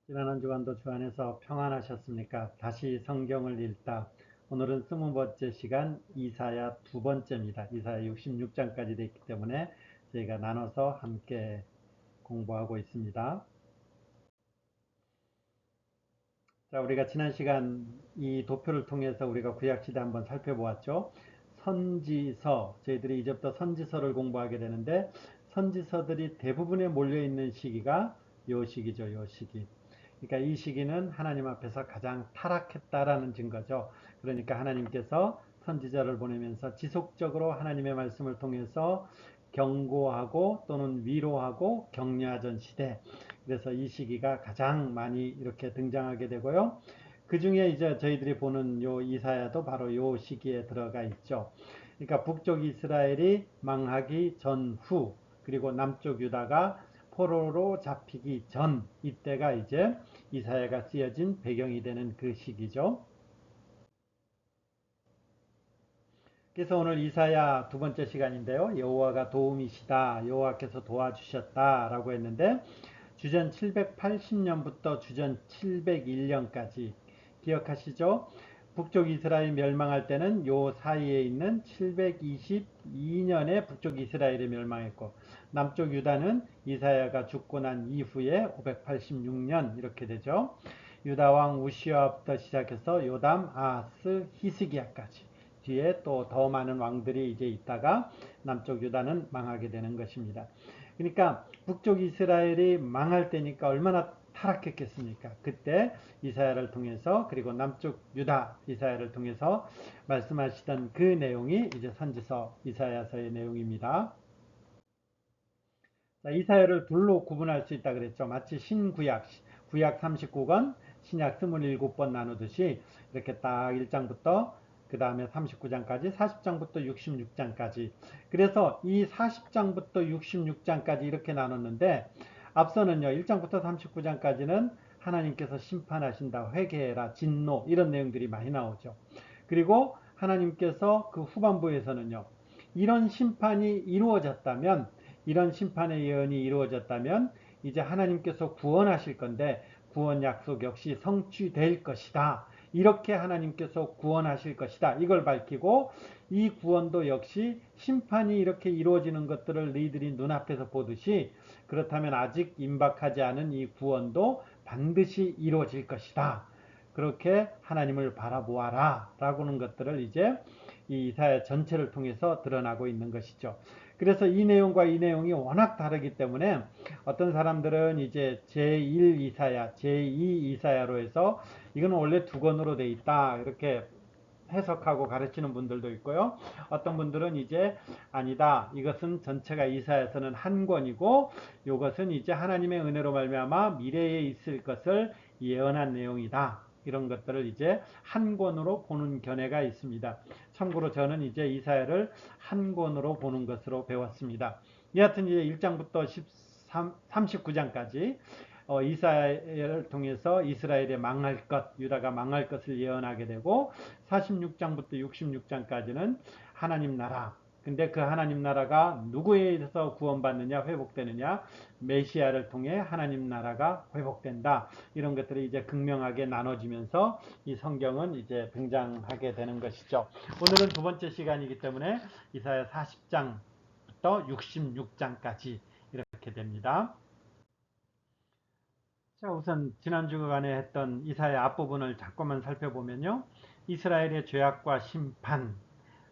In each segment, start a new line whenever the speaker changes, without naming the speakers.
지난 한 주간도 주 안에서 평안하셨습니까? 다시 성경을 읽다. 오늘은 20번째 시간 이사야 두 번째입니다. 이사야 66장까지 되어 있기 때문에 저희가 나눠서 함께 공부하고 있습니다. 자, 우리가 지난 시간 이 도표를 통해서 우리가 구약시대 한번 살펴보았죠. 선지서, 저희들이 이제부터 선지서를 공부하게 되는데 선지서들이 대부분에 몰려있는 시기가 요 시기죠. 요 시기. 그러니까 이 시기는 하나님 앞에서 가장 타락했다라는 증거죠. 그러니까 하나님께서 선지자를 보내면서 지속적으로 하나님의 말씀을 통해서 경고하고 또는 위로하고 격려하던 시대. 그래서 이 시기가 가장 많이 이렇게 등장하게 되고요. 그 중에 이제 저희들이 보는 요 이사야도 바로 요 시기에 들어가 있죠. 그러니까 북쪽 이스라엘이 망하기 전후, 그리고 남쪽 유다가 포로로 잡히기 전, 이때가 이제 이사야가 쓰여진 배경이 되는 그 시기죠. 그래서 오늘 이사야 두 번째 시간인데요. 여호와가 도움이시다, 여호와께서 도와주셨다라고 했는데 주전 780년부터 주전 701년까지 기억하시죠? 북쪽 이스라엘 멸망할 때는 요 사이에 있는 722년에 북쪽 이스라엘이 멸망했고 남쪽 유다는 이사야가 죽고 난 이후에 586년 이렇게 되죠. 유다 왕 우시아부터 시작해서 요담, 아하스, 히스기야까지 뒤에 또 더 많은 왕들이 이제 있다가 남쪽 유다는 망하게 되는 것입니다. 그러니까 북쪽 이스라엘이 망할 때니까 얼마나 타락했겠습니까? 그때 이사야를 통해서 그리고 남쪽 유다 이사야를 통해서 말씀하시던 그 내용이 이제 선지서 이사야서의 내용입니다. 자, 이사야를 둘로 구분할 수 있다 그랬죠. 마치 신구약, 구약 39권, 신약 27번 나누듯이 이렇게 딱 1장부터 그 다음에 39장까지, 40장부터 66장까지. 그래서 이 40장부터 66장까지 이렇게 나눴는데 앞서는요, 1장부터 39장까지는 하나님께서 심판하신다, 회개해라, 진노 이런 내용들이 많이 나오죠. 그리고 하나님께서 그 후반부에서는요, 이런 심판이 이루어졌다면, 이런 심판의 예언이 이루어졌다면 이제 하나님께서 구원하실 건데 구원 약속 역시 성취될 것이다. 이렇게 하나님께서 구원하실 것이다. 이걸 밝히고 이 구원도 역시 심판이 이렇게 이루어지는 것들을 너희들이 눈앞에서 보듯이 그렇다면 아직 임박하지 않은 이 구원도 반드시 이루어질 것이다. 그렇게 하나님을 바라보아라 라고는 것들을 이제 이 이사야 전체를 통해서 드러나고 있는 것이죠. 그래서 이 내용과 이 내용이 워낙 다르기 때문에 어떤 사람들은 이제 제1 이사야, 제2 이사야로 해서 이건 원래 두 권으로 돼 있다 이렇게 해석하고 가르치는 분들도 있고요. 어떤 분들은 이제 아니다. 이것은 전체가 이사야서는 한 권이고 이것은 이제 하나님의 은혜로 말미암아 미래에 있을 것을 예언한 내용이다. 이런 것들을 이제 한 권으로 보는 견해가 있습니다. 참고로 저는 이제 이사야를 한 권으로 보는 것으로 배웠습니다. 여하튼 이제 1장부터 39장까지 이사야를 통해서 이스라엘의 망할 것, 유다가 망할 것을 예언하게 되고 46장부터 66장까지는 하나님 나라. 근데 그 하나님 나라가 누구에 의해서 구원받느냐, 회복되느냐, 메시아를 통해 하나님 나라가 회복된다. 이런 것들이 이제 극명하게 나눠지면서 이 성경은 이제 등장하게 되는 것이죠. 오늘은 두 번째 시간이기 때문에 이사야 40장부터 66장까지 이렇게 됩니다. 자, 우선 지난 주간에 했던 이사야 앞부분을 잠깐만 살펴보면요. 이스라엘의 죄악과 심판,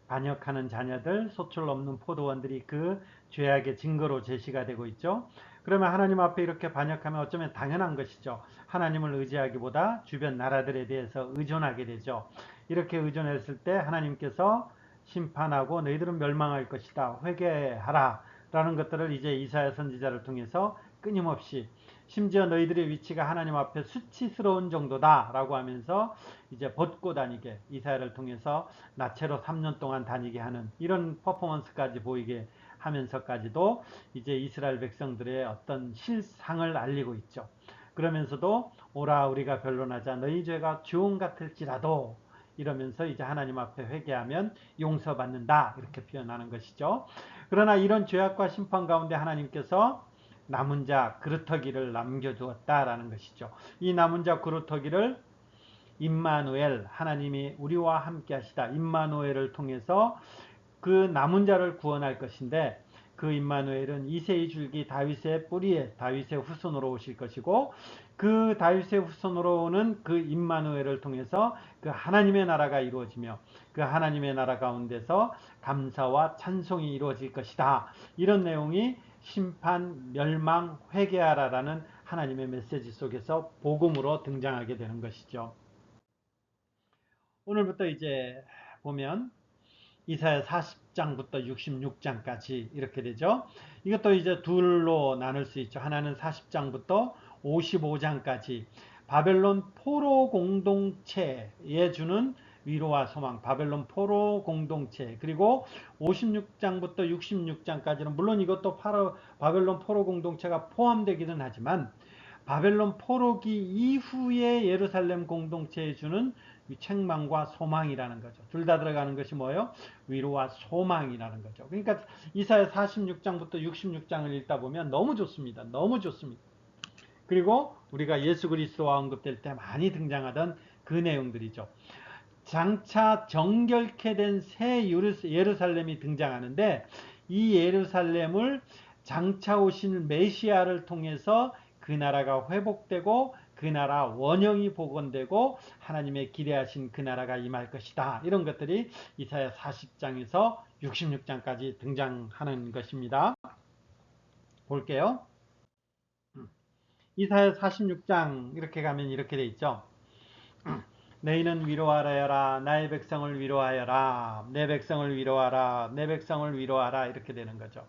반역하는 자녀들, 소출 없는 포도원들이 그 죄악의 증거로 제시가 되고 있죠. 그러면 하나님 앞에 이렇게 반역하면 어쩌면 당연한 것이죠. 하나님을 의지하기보다 주변 나라들에 대해서 의존하게 되죠. 이렇게 의존했을 때 하나님께서 심판하고 너희들은 멸망할 것이다. 회개하라. 라는 것들을 이제 이사야 선지자를 통해서 끊임없이 심지어 너희들의 위치가 하나님 앞에 수치스러운 정도다 라고 하면서 이제 벗고 다니게 이사야를 통해서 나체로 3년 동안 다니게 하는 이런 퍼포먼스까지 보이게 하면서까지도 이제 이스라엘 백성들의 어떤 실상을 알리고 있죠. 그러면서도 오라 우리가 변론하자 너희 죄가 주홍 같을지라도 이러면서 이제 하나님 앞에 회개하면 용서받는다 이렇게 표현하는 것이죠. 그러나 이런 죄악과 심판 가운데 하나님께서 남은 자 그루터기를 남겨두었다라는 것이죠. 이 남은 자 그루터기를 임마누엘, 하나님이 우리와 함께 하시다, 임마누엘을 통해서 그 남은 자를 구원할 것인데, 그 임마누엘은 이새의 줄기 다윗의 뿌리에 다윗의 후손으로 오실 것이고, 그 다윗의 후손으로 오는 그 임마누엘을 통해서 그 하나님의 나라가 이루어지며, 그 하나님의 나라 가운데서 감사와 찬송이 이루어질 것이다. 이런 내용이 심판, 멸망, 회개하라라는 하나님의 메시지 속에서 복음으로 등장하게 되는 것이죠. 오늘부터 이제 보면 이사야 40장부터 66장까지 이렇게 되죠. 이것도 이제 둘로 나눌 수 있죠. 하나는 40장부터 55장까지 바벨론 포로 공동체에 주는 위로와 소망, 바벨론 포로 공동체, 그리고 56장부터 66장까지는 물론 이것도 바벨론 포로 공동체가 포함되기는 하지만 바벨론 포로기 이후에 예루살렘 공동체에 주는 책망과 소망이라는 거죠. 둘 다 들어가는 것이 뭐예요? 위로와 소망이라는 거죠. 그러니까 이사야 46장부터 66장을 읽다 보면 너무 좋습니다. 너무 좋습니다. 그리고 우리가 예수 그리스도와 언급될 때 많이 등장하던 그 내용들이죠. 장차 정결케 된 새 예루살렘이 등장하는데, 이 예루살렘을 장차 오실 메시아를 통해서 그 나라가 회복되고 그 나라 원형이 복원되고 하나님의 기대하신 그 나라가 임할 것이다. 이런 것들이 이사야 40장에서 66장까지 등장하는 것입니다. 볼게요. 이사야 46장 이렇게 가면 이렇게 돼 있죠. 너희는 위로하여라, 나의 백성을 위로하여라, 내 백성을 위로하라, 내 백성을 위로하라, 이렇게 되는 거죠.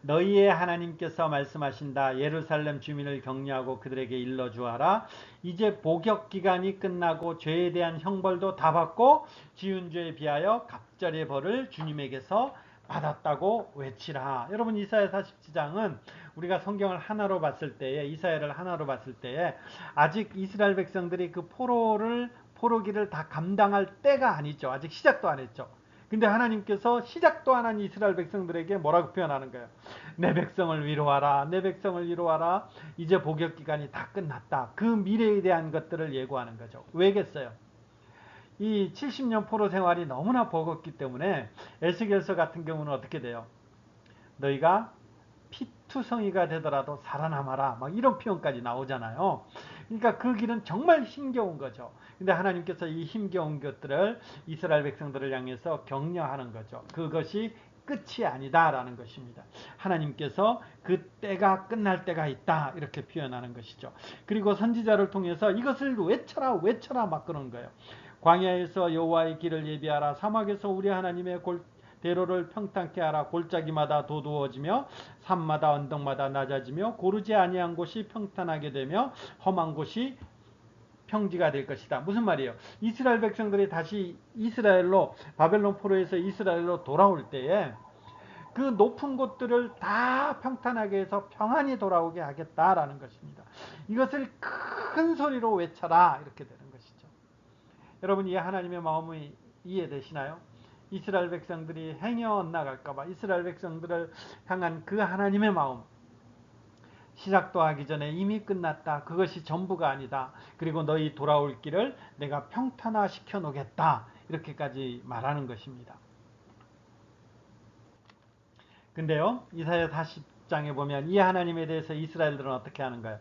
너희의 하나님께서 말씀하신다. 예루살렘 주민을 격려하고 그들에게 일러주어라. 이제 복역 기간이 끝나고 죄에 대한 형벌도 다 받고 지은 죄에 비하여 갑절의 벌을 주님에게서 받았다고 외치라. 여러분, 이사야 47장은 우리가 성경을 하나로 봤을 때에, 이사야를 하나로 봤을 때에 아직 이스라엘 백성들이 그 포로기를 다 감당할 때가 아니죠. 아직 시작도 안 했죠. 근데 하나님께서 시작도 안 한 이스라엘 백성들에게 뭐라고 표현하는 거예요? 내 백성을 위로하라, 내 백성을 위로하라. 이제 복역 기간이 다 끝났다. 그 미래에 대한 것들을 예고하는 거죠. 왜겠어요? 이 70년 포로 생활이 너무나 버겁기 때문에 에스겔서 같은 경우는 어떻게 돼요? 너희가 피투성이가 되더라도 살아남아라, 막 이런 표현까지 나오잖아요. 그러니까 그 길은 정말 힘겨운 거죠. 근데 하나님께서 이 힘겨운 것들을 이스라엘 백성들을 향해서 격려하는 거죠. 그것이 끝이 아니다라는 것입니다. 하나님께서 그 때가 끝날 때가 있다, 이렇게 표현하는 것이죠. 그리고 선지자를 통해서 이것을 외쳐라 외쳐라 막 그런 거예요. 광야에서 여호와의 길을 예비하라, 사막에서 우리 하나님의 대로를 평탄케 하라. 골짜기마다 도두어지며 산마다 언덕마다 낮아지며 고르지 아니한 곳이 평탄하게 되며 험한 곳이 평지가 될 것이다. 무슨 말이에요? 이스라엘 백성들이 다시 이스라엘로, 바벨론 포로에서 이스라엘로 돌아올 때에 그 높은 곳들을 다 평탄하게 해서 평안히 돌아오게 하겠다라는 것입니다. 이것을 큰 소리로 외쳐라, 이렇게 되는 것이죠. 여러분, 이 하나님의 마음이 이해되시나요? 이스라엘 백성들이 행여 엇나갈까봐, 이스라엘 백성들을 향한 그 하나님의 마음, 시작도 하기 전에 이미 끝났다. 그것이 전부가 아니다. 그리고 너희 돌아올 길을 내가 평탄화시켜 놓겠다. 이렇게까지 말하는 것입니다. 근데요, 이사야 40장에 보면 이 하나님에 대해서 이스라엘들은 어떻게 하는가요?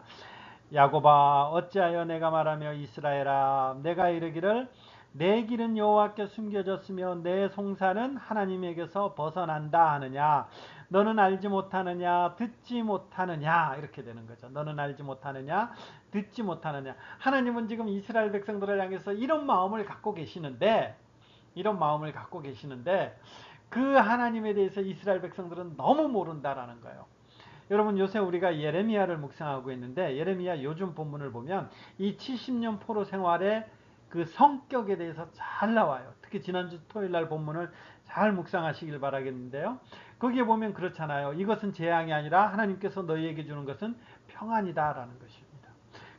야곱아, 어찌하여 내가 말하며 이스라엘아, 내가 이르기를 내 길은 여호와께 숨겨졌으며 내 송사는 하나님에게서 벗어난다 하느냐? 너는 알지 못하느냐? 듣지 못하느냐? 이렇게 되는 거죠. 너는 알지 못하느냐? 듣지 못하느냐? 하나님은 지금 이스라엘 백성들을 향해서 이런 마음을 갖고 계시는데, 그 하나님에 대해서 이스라엘 백성들은 너무 모른다라는 거예요. 여러분, 요새 우리가 예레미야를 묵상하고 있는데, 예레미야 요즘 본문을 보면 이 70년 포로 생활의 그 성격에 대해서 잘 나와요. 특히 지난주 토요일날 본문을 잘 묵상하시길 바라겠는데요. 거기에 보면 그렇잖아요. 이것은 재앙이 아니라 하나님께서 너희에게 주는 것은 평안이다라는 것입니다.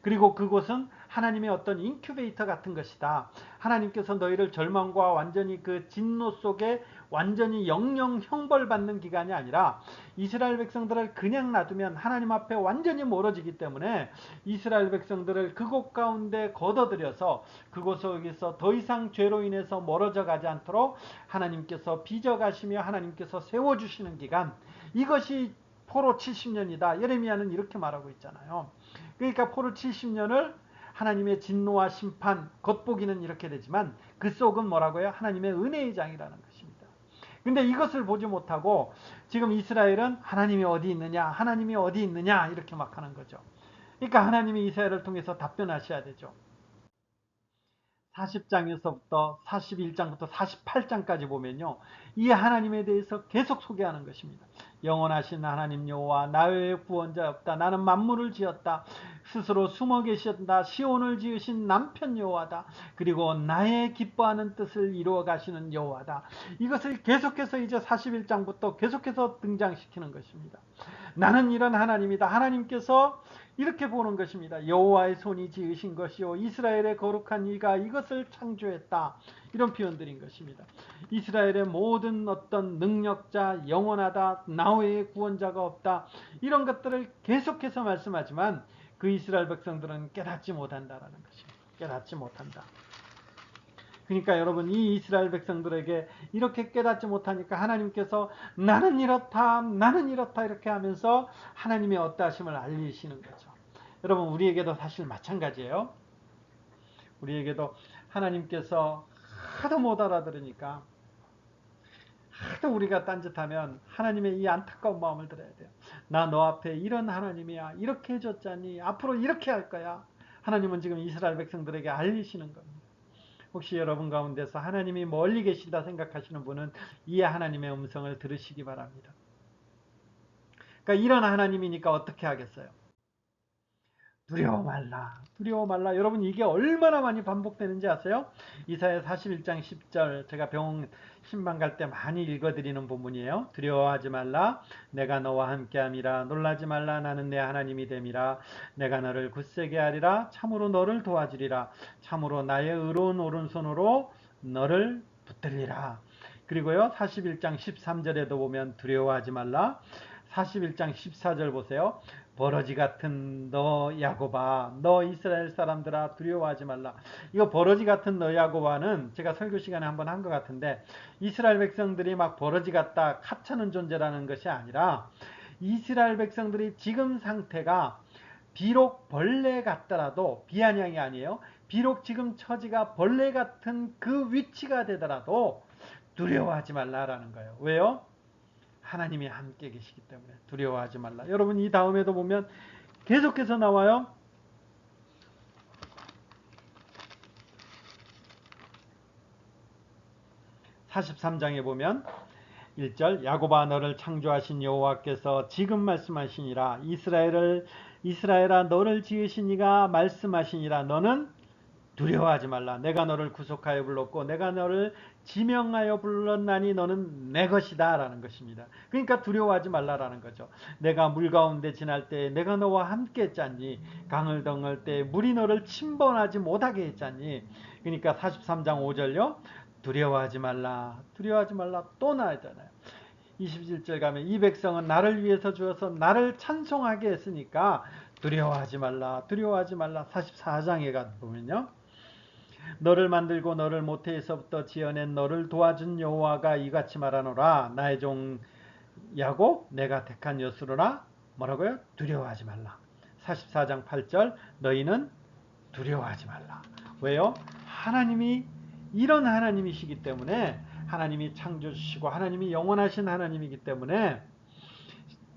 그리고 그곳은 하나님의 어떤 인큐베이터 같은 것이다. 하나님께서 너희를 절망과 완전히 그 진노 속에 완전히 영영 형벌받는 기간이 아니라 이스라엘 백성들을 그냥 놔두면 하나님 앞에 완전히 멀어지기 때문에 이스라엘 백성들을 그곳 가운데 걷어들여서 그곳에서 더 이상 죄로 인해서 멀어져 가지 않도록 하나님께서 빚어가시며 하나님께서 세워주시는 기간, 이것이 포로 70년이다. 예레미야는 이렇게 말하고 있잖아요. 그러니까 포로 70년을 하나님의 진노와 심판, 겉보기는 이렇게 되지만 그 속은 뭐라고요? 하나님의 은혜의 장이라는 것입니다. 근데 이것을 보지 못하고 지금 이스라엘은 하나님이 어디 있느냐, 하나님이 어디 있느냐 이렇게 막 하는 거죠. 그러니까 하나님이 이스라엘을 통해서 답변하셔야 되죠. 40장에서부터 41장부터 48장까지 보면요, 이 하나님에 대해서 계속 소개하는 것입니다. 영원하신 하나님 여호와, 나 외에 구원자 없다. 나는 만물을 지었다. 스스로 숨어 계신다. 시온을 지으신 남편 여호와다. 그리고 나의 기뻐하는 뜻을 이루어 가시는 여호와다. 이것을 계속해서 이제 41장부터 계속해서 등장시키는 것입니다. 나는 이런 하나님이다. 하나님께서 이렇게 보는 것입니다. 여호와의 손이 지으신 것이요 이스라엘의 거룩한 이가 이것을 창조했다. 이런 표현들인 것입니다. 이스라엘의 모든 어떤 능력자, 영원하다, 나 외에 구원자가 없다, 이런 것들을 계속해서 말씀하지만 그 이스라엘 백성들은 깨닫지 못한다라는 것입니다. 깨닫지 못한다. 그러니까 여러분, 이 이스라엘 백성들에게 이렇게 깨닫지 못하니까 하나님께서 나는 이렇다, 나는 이렇다 이렇게 하면서 하나님의 어떠하심을 알리시는 거죠. 여러분, 우리에게도 사실 마찬가지예요. 우리에게도 하나님께서 하도 못 알아들으니까, 하도 우리가 딴짓하면 하나님의 이 안타까운 마음을 들어야 돼요. 나 너 앞에 이런 하나님이야, 이렇게 해줬잖니, 앞으로 이렇게 할 거야. 하나님은 지금 이스라엘 백성들에게 알리시는 겁니다. 혹시 여러분 가운데서 하나님이 멀리 계시다 생각하시는 분은 이 하나님의 음성을 들으시기 바랍니다. 그러니까 이런 하나님이니까 어떻게 하겠어요? 두려워 말라, 두려워 말라. 여러분, 이게 얼마나 많이 반복되는지 아세요? 이사야 41장 10절, 제가 병원 신방 갈 때 많이 읽어드리는 부분이에요. 두려워하지 말라, 내가 너와 함께함이라. 놀라지 말라, 나는 내 하나님이 됨이라. 내가 너를 굳세게 하리라. 참으로 너를 도와주리라. 참으로 나의 의로운 오른손으로 너를 붙들리라. 그리고요, 41장 13절에도 보면 두려워하지 말라. 41장 14절 보세요. 버러지 같은 너 야고바, 너 이스라엘 사람들아 두려워하지 말라. 이거 버러지 같은 너 야고바는 제가 설교 시간에 한번 한 것 같은데, 이스라엘 백성들이 막 버러지 같다 하찮은 존재라는 것이 아니라 이스라엘 백성들이 지금 상태가 비록 벌레 같더라도, 비아냥이 아니에요. 비록 지금 처지가 벌레 같은 그 위치가 되더라도 두려워하지 말라라는 거예요. 왜요? 하나님이 함께 계시기 때문에 두려워하지 말라. 여러분, 이 다음에도 보면 계속해서 나와요. 43장에 보면 1절, 야고바 너를 창조하신 여호와께서 지금 말씀하시니라. 이스라엘아 너를 지으신 이가 말씀하시니라. 너는 두려워하지 말라. 내가 너를 구속하여 불렀고 내가 너를 지명하여 불렀나니 너는 내 것이다 라는 것입니다. 그러니까 두려워하지 말라라는 거죠. 내가 물 가운데 지날 때 내가 너와 함께 했잖니. 강을 덩을 때 물이 너를 침범하지 못하게 했잖니. 그러니까 43장 5절요. 두려워하지 말라. 두려워하지 말라. 또 나오잖아요. 27절 가면 이 백성은 나를 위해서 주어서 나를 찬송하게 했으니까 두려워하지 말라. 두려워하지 말라. 44장에 가보면요. 너를 만들고 너를 모태에서부터 지어낸 너를 도와준 여호와가 이같이 말하노라. 나의 종 야곱 내가 택한 여수로라. 뭐라고요? 두려워하지 말라. 44장 8절 너희는 두려워하지 말라. 왜요? 하나님이 이런 하나님이시기 때문에, 하나님이 창조주시고 하나님이 영원하신 하나님이기 때문에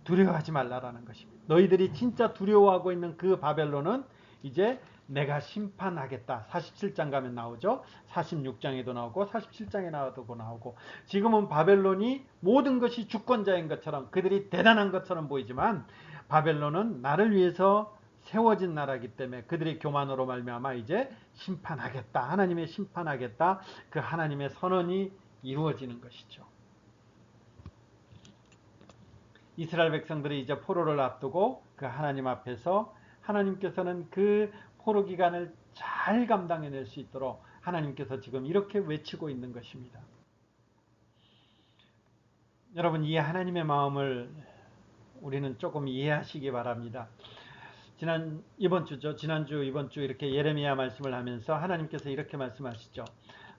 두려워하지 말라라는 것입니다. 너희들이 진짜 두려워하고 있는 그 바벨론은 이제 내가 심판하겠다. 47장 가면 나오죠. 46장에도 나오고 47장에 나오고 지금은 바벨론이 모든 것이 주권자인 것처럼, 그들이 대단한 것처럼 보이지만 바벨론은 나를 위해서 세워진 나라이기 때문에 그들의 교만으로 말미암아 이제 심판하겠다. 하나님의 심판하겠다. 그 하나님의 선언이 이루어지는 것이죠. 이스라엘 백성들이 이제 포로를 앞두고 그 하나님 앞에서 하나님께서는 그 포로 기간을 잘 감당해낼 수 있도록 하나님께서 지금 이렇게 외치고 있는 것입니다. 여러분, 이 하나님의 마음을 우리는 조금 이해하시기 바랍니다. 이번 주죠. 지난주, 이번 주 이렇게 예레미야 말씀을 하면서 하나님께서 이렇게 말씀하시죠.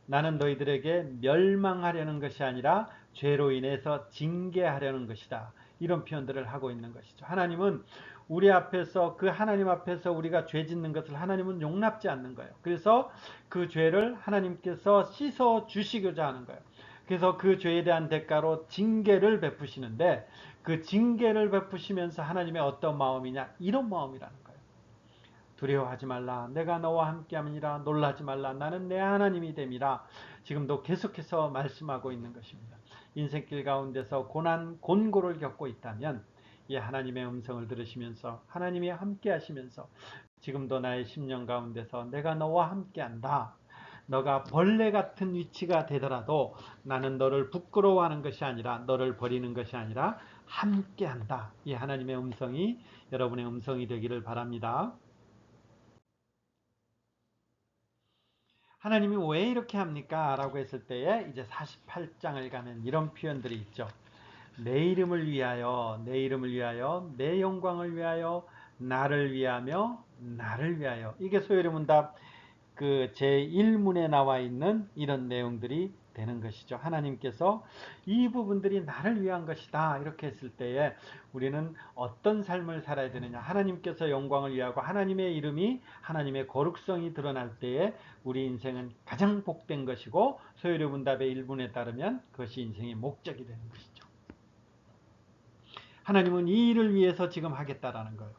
나는 너희들에게 멸망하려는 것이 아니라 죄로 인해서 징계하려는 것이다. 이런 표현들을 하고 있는 것이죠. 하나님은 우리 앞에서, 그 하나님 앞에서 우리가 죄 짓는 것을 하나님은 용납지 않는 거예요. 그래서 그 죄를 하나님께서 씻어 주시고자 하는 거예요. 그래서 그 죄에 대한 대가로 징계를 베푸시는데, 그 징계를 베푸시면서 하나님의 어떤 마음이냐, 이런 마음이라는 거예요. 두려워하지 말라. 내가 너와 함께함이니라. 놀라지 말라. 나는 내 하나님이 됨이라. 지금도 계속해서 말씀하고 있는 것입니다. 인생길 가운데서 고난, 곤고를 겪고 있다면 이 하나님의 음성을 들으시면서 하나님이 함께 하시면서 지금도 나의 심령 가운데서 내가 너와 함께한다. 너가 벌레 같은 위치가 되더라도 나는 너를 부끄러워하는 것이 아니라, 너를 버리는 것이 아니라 함께한다. 이 하나님의 음성이 여러분의 음성이 되기를 바랍니다. 하나님이 왜 이렇게 합니까? 라고 했을 때에 이제 48장을 가면 이런 표현들이 있죠. 내 이름을 위하여, 내 이름을 위하여, 내 영광을 위하여, 나를 위하며, 나를 위하여. 이게 소요리문답 그 제1문에 나와 있는 이런 내용들이 되는 것이죠. 하나님께서 이 부분들이 나를 위한 것이다 이렇게 했을 때에 우리는 어떤 삶을 살아야 되느냐, 하나님께서 영광을 위하고 하나님의 이름이, 하나님의 거룩성이 드러날 때에 우리 인생은 가장 복된 것이고, 소요리 문답의 1문에 따르면 그것이 인생의 목적이 되는 것이죠. 하나님은 이 일을 위해서 지금 하겠다라는 거예요.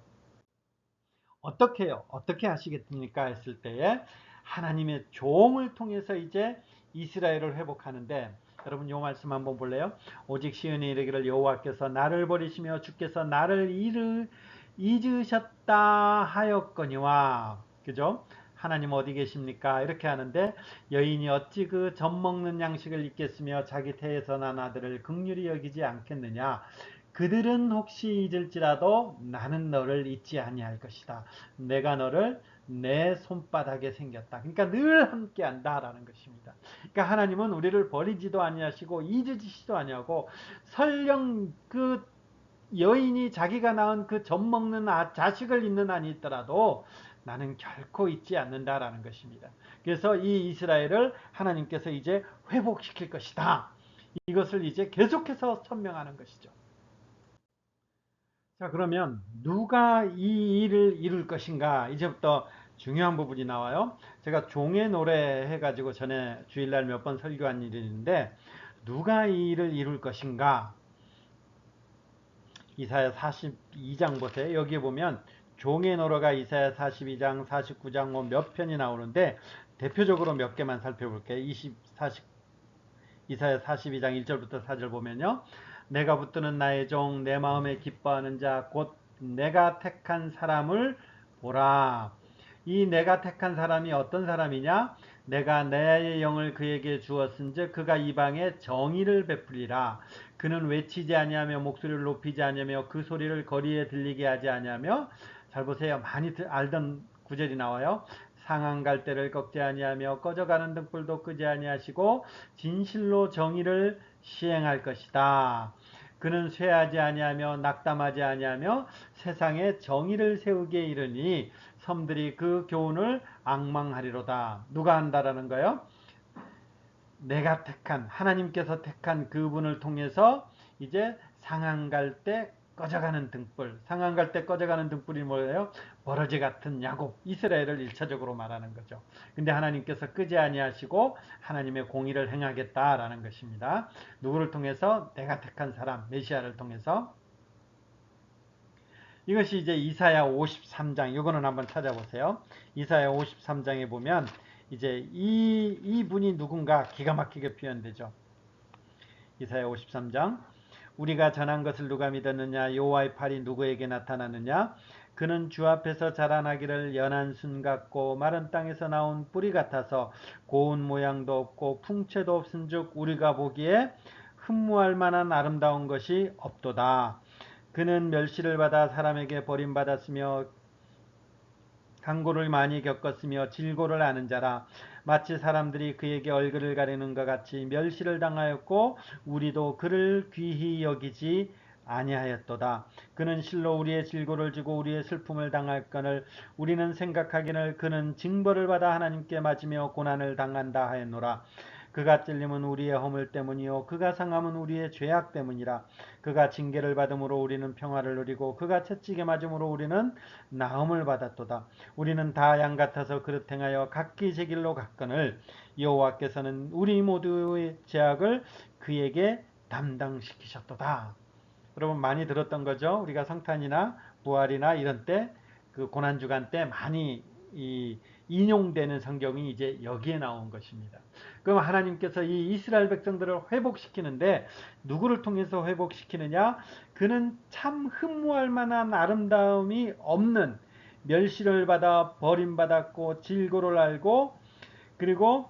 어떻게 해요? 어떻게 하시겠습니까? 했을 때에 하나님의 종을 통해서 이제 이스라엘을 회복하는데, 여러분 요 말씀 한번 볼래요? 오직 시온에 이르기를 여호와께서 나를 버리시며 주께서 나를 잊으셨다 하였거니와. 그죠? 하나님 어디 계십니까? 이렇게 하는데, 여인이 어찌 그 젖 먹는 양식을 잊겠으며 자기 태에서 난 아들을 긍휼히 여기지 않겠느냐. 그들은 혹시 잊을지라도 나는 너를 잊지 아니할 것이다. 내가 너를 내 손바닥에 생겼다. 그러니까 늘 함께한다라는 것입니다. 그러니까 하나님은 우리를 버리지도 아니하시고 잊으시지도 아니하고, 설령 그 여인이 자기가 낳은 그 젖 먹는 자식을 잊는 한이 있더라도 나는 결코 잊지 않는다라는 것입니다. 그래서 이 이스라엘을 하나님께서 이제 회복시킬 것이다. 이것을 이제 계속해서 선명하는 것이죠. 자, 그러면 누가 이 일을 이룰 것인가? 이제부터 중요한 부분이 나와요. 제가 종의 노래 해가지고 전에 주일날 몇 번 설교한 일이 있는데, 누가 이 일을 이룰 것인가? 이사야 42장 보세요. 여기에 보면 종의 노래가 이사야 42장, 49장 뭐 몇 편이 나오는데, 대표적으로 몇 개만 살펴볼게요. 이사야 42장 1절부터 4절 보면요. 내가 붙드는 나의 종, 내 마음에 기뻐하는 자, 곧 내가 택한 사람을 보라. 이 내가 택한 사람이 어떤 사람이냐? 내가 내 영을 그에게 주었은즉 그가 이방에 정의를 베풀리라. 그는 외치지 아니하며 목소리를 높이지 아니하며 그 소리를 거리에 들리게 하지 아니하며. 잘 보세요. 많이 알던 구절이 나와요. 상한 갈대를 꺾지 아니하며 꺼져가는 등불도 끄지 아니하시고 진실로 정의를 시행할 것이다. 그는 쇠하지 아니하며 낙담하지 아니하며 세상에 정의를 세우게 이르니 섬들이 그 교훈을 앙망하리로다. 누가 한다라는 거예요? 내가 택한, 하나님께서 택한 그분을 통해서 이제 상한 갈대 꺼져가는 등불, 상한 갈대 꺼져가는 등불이 뭐예요? 버러지 같은 야곱, 이스라엘을 일차적으로 말하는 거죠. 근데 하나님께서 끄지 아니하시고 하나님의 공의를 행하겠다라는 것입니다. 누구를 통해서? 내가 택한 사람, 메시아를 통해서. 이것이 이제 이사야 53장, 이거는 한번 찾아보세요. 이사야 53장에 보면 이제 이분이 누군가 기가 막히게 표현되죠. 이사야 53장. 우리가 전한 것을 누가 믿었느냐? 여호와의 팔이 누구에게 나타났느냐? 그는 주 앞에서 자라나기를 연한 순 같고 마른 땅에서 나온 뿌리 같아서 고운 모양도 없고 풍채도 없은즉 우리가 보기에 흠모할 만한 아름다운 것이 없도다. 그는 멸시를 받아 사람에게 버림받았으며 강고를 많이 겪었으며 질고를 아는 자라. 마치 사람들이 그에게 얼굴을 가리는 것 같이 멸시를 당하였고 우리도 그를 귀히 여기지 아니하였도다. 그는 실로 우리의 질고를 지고 우리의 슬픔을 당할거늘 우리는 생각하기를 그는 징벌을 받아 하나님께 맞으며 고난을 당한다 하였노라. 그가 찔림은 우리의 허물 때문이요 그가 상함은 우리의 죄악 때문이라. 그가 징계를 받음으로 우리는 평화를 누리고 그가 채찍에 맞음으로 우리는 나음을 받았도다. 우리는 다 양 같아서 그릇 행하여 각기 제 길로 갔거늘 여호와께서는 우리 모두의 죄악을 그에게 담당시키셨도다. 여러분 많이 들었던 거죠. 우리가 성탄이나 부활이나 이런 때 그 고난주간 때 많이 인용되는 성경이 이제 여기에 나온 것입니다. 그럼 하나님께서 이 이스라엘 백성들을 회복시키는데 누구를 통해서 회복시키느냐? 그는 참 흠모할 만한 아름다움이 없는 멸시를 받아 버림받았고 질고를 알고 그리고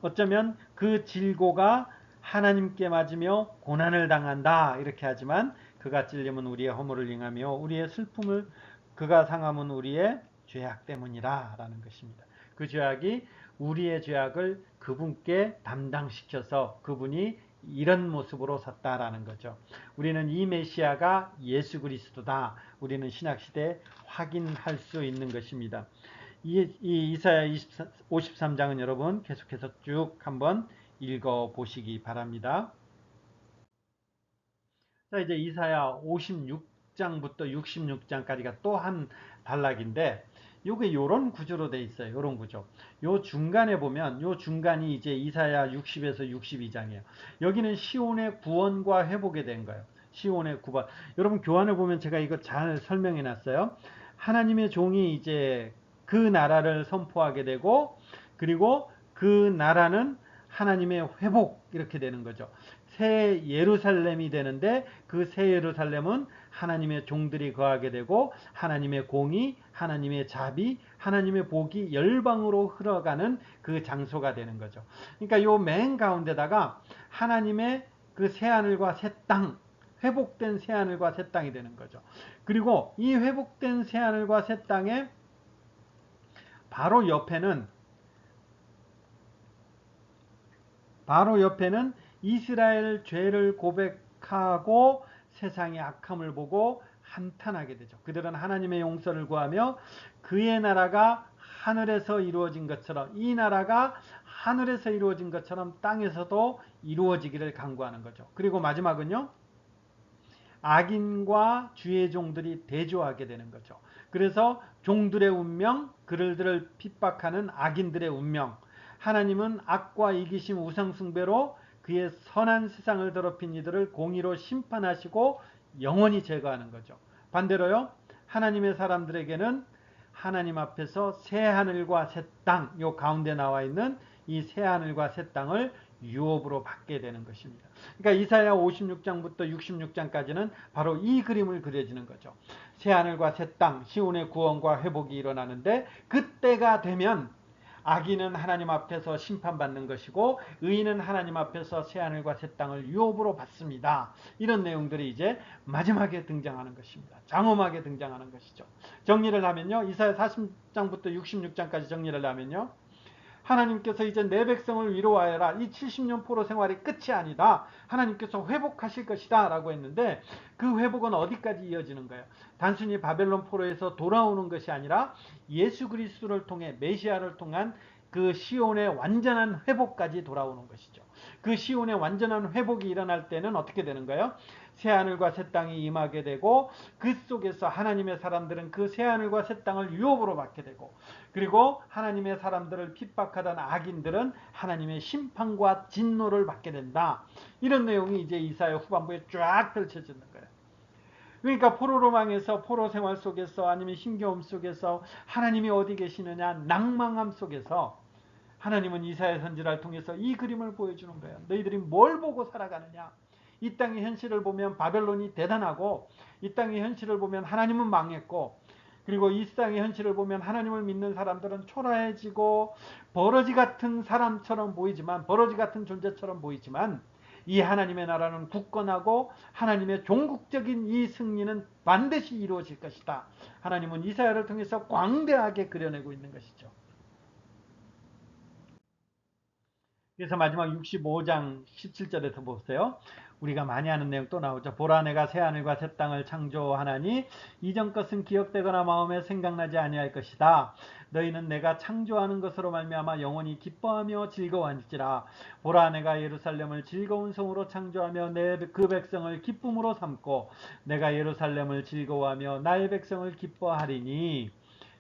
어쩌면 그 질고가 하나님께 맞으며 고난을 당한다 이렇게 하지만 그가 찔림은 우리의 허물을 인하며 우리의 슬픔을 그가 상함은 우리의 죄악 때문이라 라는 것입니다. 그 죄악이 우리의 죄악을 그분께 담당시켜서 그분이 이런 모습으로 섰다라는 거죠. 우리는 이 메시아가 예수 그리스도다. 우리는 신약시대에 확인할 수 있는 것입니다. 이 이사야 53장은 여러분 계속해서 쭉 한번 읽어보시기 바랍니다. 자, 이제 이사야 56장부터 66장까지가 또 한 단락인데 요게 요런 구조로 돼 있어요. 요런 구조. 요 중간에 보면 요 중간이 이제 이사야 60에서 62장이에요. 여기는 시온의 구원과 회복에 된 거예요. 시온의 구원. 여러분 교환을 보면 제가 이거 잘 설명해 놨어요. 하나님의 종이 이제 그 나라를 선포하게 되고 그리고 그 나라는 하나님의 회복 이렇게 되는 거죠. 새 예루살렘이 되는데 그 새 예루살렘은 하나님의 종들이 거하게 되고 하나님의 공의, 하나님의 자비, 하나님의 복이 열방으로 흘러가는 그 장소가 되는 거죠. 그러니까 요 맨 가운데다가 하나님의 그 새하늘과 새 땅, 회복된 새하늘과 새 땅이 되는 거죠. 그리고 이 회복된 새하늘과 새 땅에 바로 옆에는 이스라엘 죄를 고백하고 세상의 악함을 보고 한탄하게 되죠. 그들은 하나님의 용서를 구하며 그의 나라가 하늘에서 이루어진 것처럼 이 나라가 하늘에서 이루어진 것처럼 땅에서도 이루어지기를 간구하는 거죠. 그리고 마지막은요. 악인과 주의 종들이 대조하게 되는 거죠. 그래서 종들의 운명, 그들을 핍박하는 악인들의 운명, 하나님은 악과 이기심 우상숭배로 그의 선한 세상을 더럽힌 이들을 공의로 심판하시고 영원히 제거하는 거죠. 반대로요. 하나님의 사람들에게는 하나님 앞에서 새 하늘과 새 땅, 요 가운데 나와 있는 이 새 하늘과 새 땅을 유업으로 받게 되는 것입니다. 그러니까 이사야 56장부터 66장까지는 바로 이 그림을 그려지는 거죠. 새 하늘과 새 땅, 시온의 구원과 회복이 일어나는데 그때가 되면 악인은 하나님 앞에서 심판받는 것이고 의인은 하나님 앞에서 새하늘과 새 땅을 유업으로 받습니다. 이런 내용들이 이제 마지막에 등장하는 것입니다. 장엄하게 등장하는 것이죠. 정리를 하면요. 이사야 40장부터 66장까지 정리를 하면요. 하나님께서 이제 내 백성을 위로하여라. 이 70년 포로 생활이 끝이 아니다. 하나님께서 회복하실 것이다 라고 했는데 그 회복은 어디까지 이어지는 거예요? 단순히 바벨론 포로에서 돌아오는 것이 아니라 예수 그리스도를 통해 메시아를 통한 그 시온의 완전한 회복까지 돌아오는 것이죠. 그 시온의 완전한 회복이 일어날 때는 어떻게 되는 거예요? 새하늘과 새 땅이 임하게 되고 그 속에서 하나님의 사람들은 그 새하늘과 새 땅을 유업으로 받게 되고 그리고 하나님의 사람들을 핍박하던 악인들은 하나님의 심판과 진노를 받게 된다. 이런 내용이 이제 이사야 후반부에 쫙 펼쳐지는 거예요. 그러니까 포로로망에서 포로 생활 속에서 아니면 힘겨움 속에서 하나님이 어디 계시느냐 낭망함 속에서 하나님은 이사야 선지자를 통해서 이 그림을 보여주는 거예요. 너희들이 뭘 보고 살아가느냐. 이 땅의 현실을 보면 바벨론이 대단하고 이 땅의 현실을 보면 하나님은 망했고 그리고 이 땅의 현실을 보면 하나님을 믿는 사람들은 초라해지고 버러지 같은 사람처럼 보이지만 버러지 같은 존재처럼 보이지만 이 하나님의 나라는 굳건하고 하나님의 종국적인 이 승리는 반드시 이루어질 것이다. 하나님은 이사야를 통해서 광대하게 그려내고 있는 것이죠. 그래서 마지막 65장 17절에서 보세요. 우리가 많이 아는 내용 또 나오죠. 보라 내가 새하늘과 새 땅을 창조하나니 이전 것은 기억되거나 마음에 생각나지 아니할 것이다. 너희는 내가 창조하는 것으로 말미암아 영원히 기뻐하며 즐거워하니라. 보라 내가 예루살렘을 즐거운 성으로 창조하며 내 그 백성을 기쁨으로 삼고 내가 예루살렘을 즐거워하며 나의 백성을 기뻐하리니.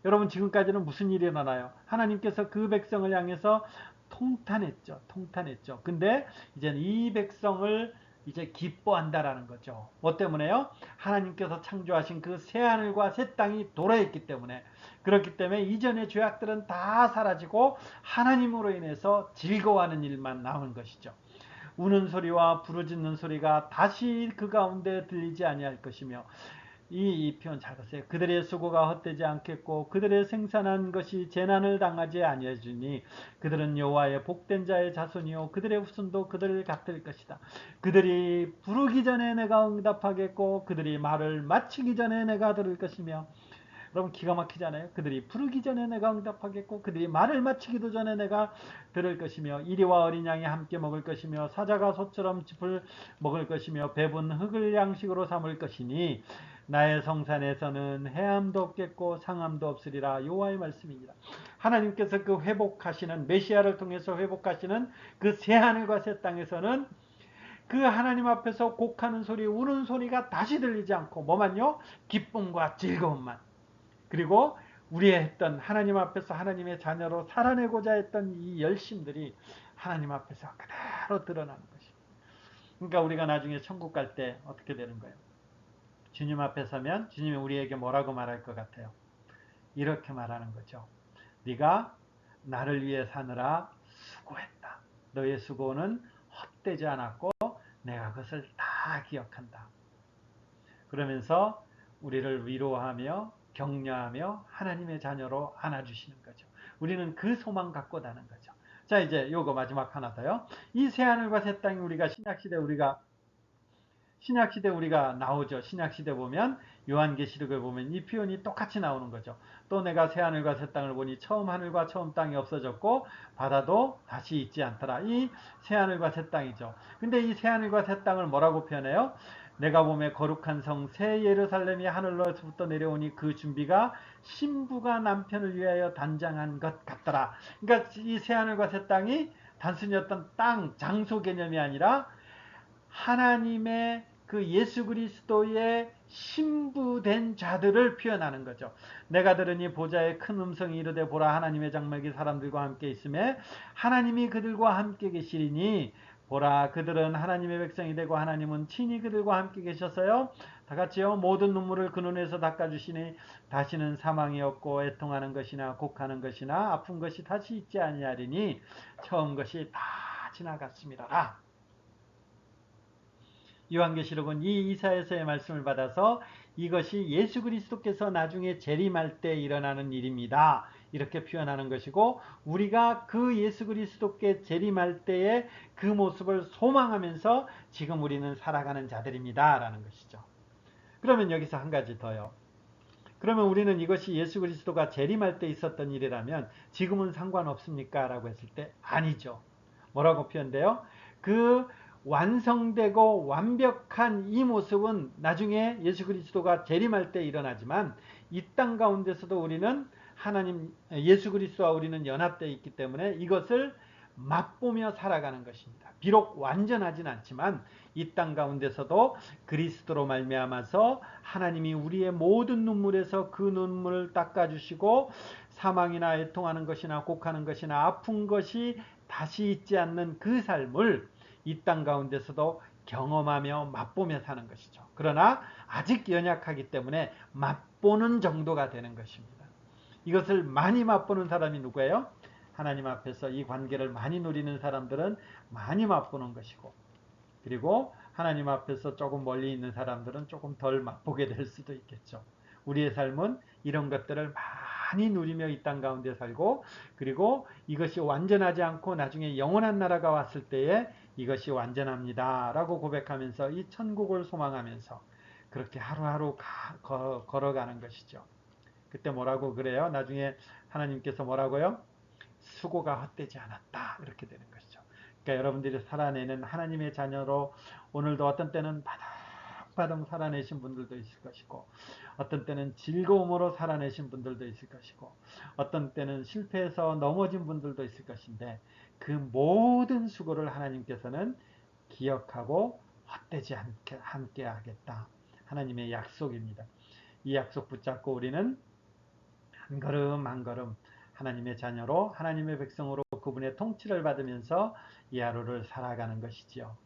여러분 지금까지는 무슨 일이 일어나요? 하나님께서 그 백성을 향해서 통탄했죠. 근데 이제 이 백성을 이제 기뻐한다라는 거죠. 뭐 때문에요? 하나님께서 창조하신 그 새하늘과 새 땅이 도래했기 때문에. 그렇기 때문에 이전의 죄악들은 다 사라지고 하나님으로 인해서 즐거워하는 일만 남은 것이죠. 우는 소리와 부르짖는 소리가 다시 그 가운데 들리지 아니할 것이며, 이 표현 잘 보세요. 그들의 수고가 헛되지 않겠고 그들의 생산한 것이 재난을 당하지 아니하주니 그들은 여호와의 복된 자의 자손이요 그들의 후손도 그들을 같을 것이다. 그들이 부르기 전에 내가 응답하겠고 그들이 말을 마치기 전에 내가 들을 것이며. 여러분 기가 막히잖아요. 그들이 부르기 전에 내가 응답하겠고 그들이 말을 마치기도 전에 내가 들을 것이며, 이리와 어린 양이 함께 먹을 것이며 사자가 소처럼 짚을 먹을 것이며 배분 흙을 양식으로 삼을 것이니 나의 성산에서는 해함도 없겠고 상함도 없으리라. 여호와의 말씀입니다. 하나님께서 그 회복하시는 메시아를 통해서 회복하시는 그 새하늘과 새 땅에서는 그 하나님 앞에서 곡하는 소리, 우는 소리가 다시 들리지 않고 뭐만요? 기쁨과 즐거움만. 그리고 우리의 했던 하나님 앞에서 하나님의 자녀로 살아내고자 했던 이 열심들이 하나님 앞에서 그대로 드러나는 것입니다. 그러니까 우리가 나중에 천국 갈 때 어떻게 되는 거예요? 주님 앞에 서면 주님이 우리에게 뭐라고 말할 것 같아요? 이렇게 말하는 거죠. 네가 나를 위해 사느라 수고했다. 너의 수고는 헛되지 않았고 내가 그것을 다 기억한다. 그러면서 우리를 위로하며 격려하며 하나님의 자녀로 안아주시는 거죠. 우리는 그 소망 갖고 사는 거죠. 자, 이제 요거 마지막 하나 더요. 이 새하늘과 새 땅이 우리가 신약시대 우리가 나오죠. 신약시대 보면 요한계시록을 보면 이 표현이 똑같이 나오는 거죠. 또 내가 새하늘과 새 땅을 보니 처음 하늘과 처음 땅이 없어졌고 바다도 다시 있지 않더라. 이 새하늘과 새 땅이죠. 근데 이 새하늘과 새 땅을 뭐라고 표현해요? 내가 보매 거룩한 성 새 예루살렘이 하늘로부터 내려오니 그 준비가 신부가 남편을 위하여 단장한 것 같더라. 그러니까 이 새하늘과 새 땅이 단순히 어떤 땅, 장소 개념이 아니라 하나님의 그 예수 그리스도의 신부된 자들을 표현하는 거죠. 내가 들으니 보좌의 큰 음성이 이르되 보라 하나님의 장막이 사람들과 함께 있음에 하나님이 그들과 함께 계시리니 보라 그들은 하나님의 백성이 되고 하나님은 친히 그들과 함께 계셔서요. 다 같이요. 모든 눈물을 그 눈에서 닦아주시니 다시는 사망이 없고 애통하는 것이나 곡하는 것이나 아픈 것이 다시 있지 아니하리니 처음 것이 다 지나갔습니다. 요한계시록은 이 이사야서의 말씀을 받아서 이것이 예수 그리스도께서 나중에 재림할 때 일어나는 일입니다. 이렇게 표현하는 것이고 우리가 그 예수 그리스도께 재림할 때의 그 모습을 소망하면서 지금 우리는 살아가는 자들입니다. 라는 것이죠. 그러면 여기서 한 가지 더요. 그러면 우리는 이것이 예수 그리스도가 재림할 때 있었던 일이라면 지금은 상관없습니까? 라고 했을 때 아니죠. 뭐라고 표현돼요? 그 완성되고 완벽한 이 모습은 나중에 예수 그리스도가 재림할 때 일어나지만 이 땅 가운데서도 우리는 하나님 예수 그리스도와 우리는 연합되어 있기 때문에 이것을 맛보며 살아가는 것입니다. 비록 완전하진 않지만 이 땅 가운데서도 그리스도로 말미암아서 하나님이 우리의 모든 눈물에서 그 눈물을 닦아주시고 사망이나 애통하는 것이나 곡하는 것이나 아픈 것이 다시 있지 않는 그 삶을 이 땅 가운데서도 경험하며 맛보며 사는 것이죠. 그러나 아직 연약하기 때문에 맛보는 정도가 되는 것입니다. 이것을 많이 맛보는 사람이 누구예요? 하나님 앞에서 이 관계를 많이 누리는 사람들은 많이 맛보는 것이고, 그리고 하나님 앞에서 조금 멀리 있는 사람들은 조금 덜 맛보게 될 수도 있겠죠. 우리의 삶은 이런 것들을 많이 누리며 이 땅 가운데 살고, 그리고 이것이 완전하지 않고 나중에 영원한 나라가 왔을 때에 이것이 완전합니다 라고 고백하면서 이 천국을 소망하면서 그렇게 하루하루 걸어가는 것이죠. 그때 뭐라고 그래요? 나중에 하나님께서 뭐라고요? 수고가 헛되지 않았다 이렇게 되는 것이죠. 그러니까 여러분들이 살아내는 하나님의 자녀로 오늘도 어떤 때는 바둥바둥 살아내신 분들도 있을 것이고 어떤 때는 즐거움으로 살아내신 분들도 있을 것이고 어떤 때는 실패해서 넘어진 분들도 있을 것인데 그 모든 수고를 하나님께서는 기억하고 헛되지 않게 함께 하겠다. 하나님의 약속입니다. 이 약속 붙잡고 우리는 한 걸음 한 걸음 하나님의 자녀로 하나님의 백성으로 그분의 통치를 받으면서 이 하루를 살아가는 것이지요.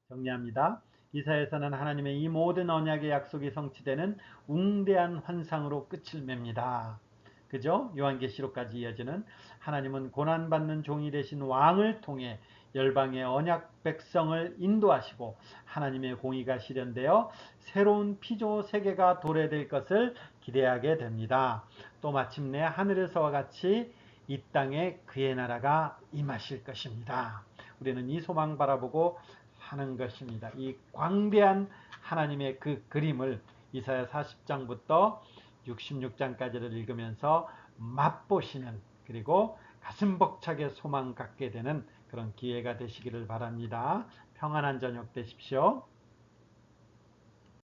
정리합니다. 이사야서는 하나님의 이 모든 언약의 약속이 성취되는 웅대한 환상으로 끝을 맺습니다. 그죠? 요한계시록까지 이어지는 하나님은 고난받는 종이 되신 왕을 통해 열방의 언약 백성을 인도하시고 하나님의 공의가 실현되어 새로운 피조 세계가 도래될 것을 기대하게 됩니다. 또 마침내 하늘에서와 같이 이 땅에 그의 나라가 임하실 것입니다. 우리는 이 소망 바라보고 하는 것입니다. 이 광대한 하나님의 그 그림을 이사야 40장부터 66장까지를 읽으면서 맛보시는 그리고 가슴 벅차게 소망 갖게 되는 그런 기회가 되시기를 바랍니다. 평안한 저녁 되십시오.